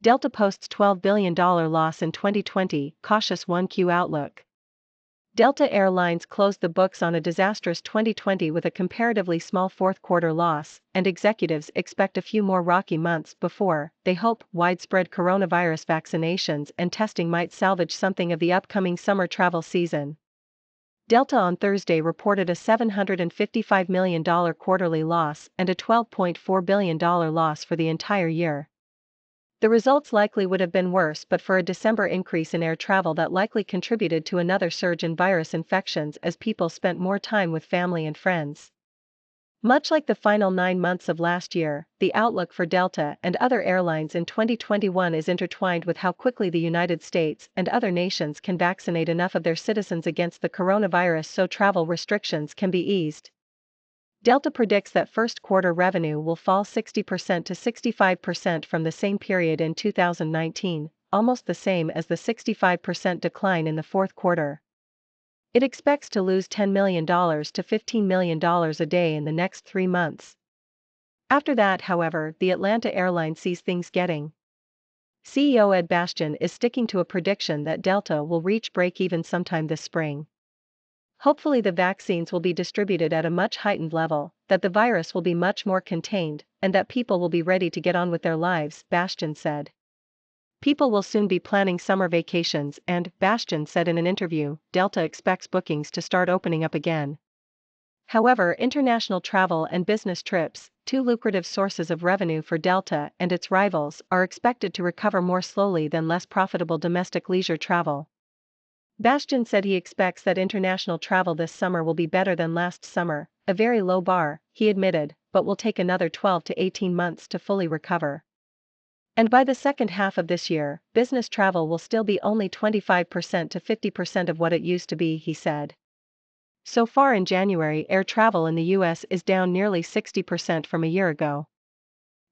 Delta posts $12 billion loss in 2020, cautious 1Q outlook. Delta Air Lines closed the books on a disastrous 2020 with a comparatively small fourth-quarter loss, and executives expect a few more rocky months before, they hope, widespread coronavirus vaccinations and testing might salvage something of the upcoming summer travel season. Delta on Thursday reported a $755 million quarterly loss and a $12.4 billion loss for the entire year. The results likely would have been worse but for a December increase in air travel that likely contributed to another surge in virus infections as people spent more time with family and friends. Much like the final 9 months of last year, the outlook for Delta and other airlines in 2021 is intertwined with how quickly the United States and other nations can vaccinate enough of their citizens against the coronavirus so travel restrictions can be eased. Delta predicts that first-quarter revenue will fall 60% to 65% from the same period in 2019, almost the same as the 65% decline in the fourth quarter. It expects to lose $10 million to $15 million a day in the next 3 months. After that, however, the Atlanta airline sees things getting. CEO Ed Bastian is sticking to a prediction that Delta will reach break-even sometime this spring. Hopefully the vaccines will be distributed at a much heightened level, that the virus will be much more contained, and that people will be ready to get on with their lives, Bastian said. People will soon be planning summer vacations and, Bastian said in an interview, Delta expects bookings to start opening up again. However, international travel and business trips, two lucrative sources of revenue for Delta and its rivals, are expected to recover more slowly than less profitable domestic leisure travel. Bastian said he expects that international travel this summer will be better than last summer, a very low bar, he admitted, but will take another 12 to 18 months to fully recover. And by the second half of this year, business travel will still be only 25% to 50% of what it used to be, he said. So far in January, air travel in the US is down nearly 60% from a year ago.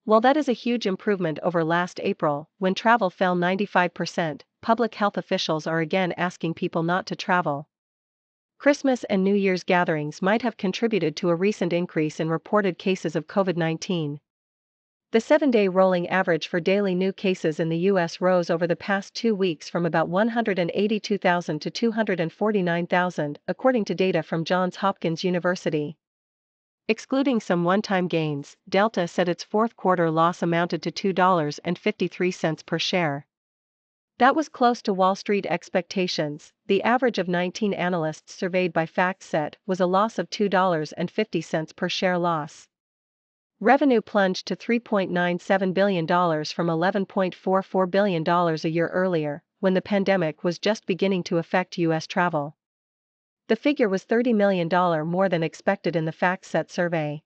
While that is a huge improvement over last April, when travel fell 95%, public health officials are again asking people not to travel. Christmas and New Year's gatherings might have contributed to a recent increase in reported cases of COVID-19. The 7-day rolling average for daily new cases in the U.S. rose over the past 2 weeks from about 182,000 to 249,000, according to data from Johns Hopkins University. Excluding some one-time gains, Delta said its fourth-quarter loss amounted to $2.53 per share. That was close to Wall Street expectations. The average of 19 analysts surveyed by FactSet was a loss of $2.50 per share loss. Revenue plunged to $3.97 billion from $11.44 billion a year earlier, when the pandemic was just beginning to affect U.S. travel. The figure was $30 million more than expected in the FactSet survey.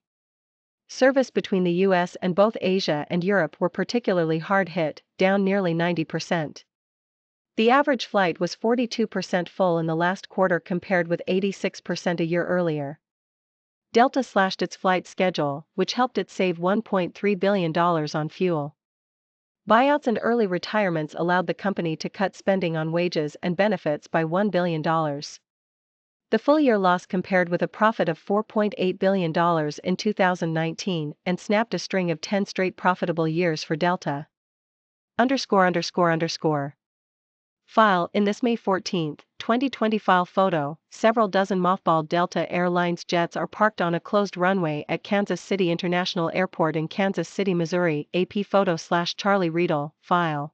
Service between the U.S. and both Asia and Europe were particularly hard hit, down nearly 90%. The average flight was 42% full in the last quarter compared with 86% a year earlier. Delta slashed its flight schedule, which helped it save $1.3 billion on fuel. Buyouts and early retirements allowed the company to cut spending on wages and benefits by $1 billion. The full-year loss compared with a profit of $4.8 billion in 2019 and snapped a string of 10 straight profitable years for Delta. File in this May 14, 2020 file photo, several dozen mothballed Delta Air Lines jets are parked on a closed runway at Kansas City International Airport in Kansas City, Missouri. AP photo / Charlie Riedel, file.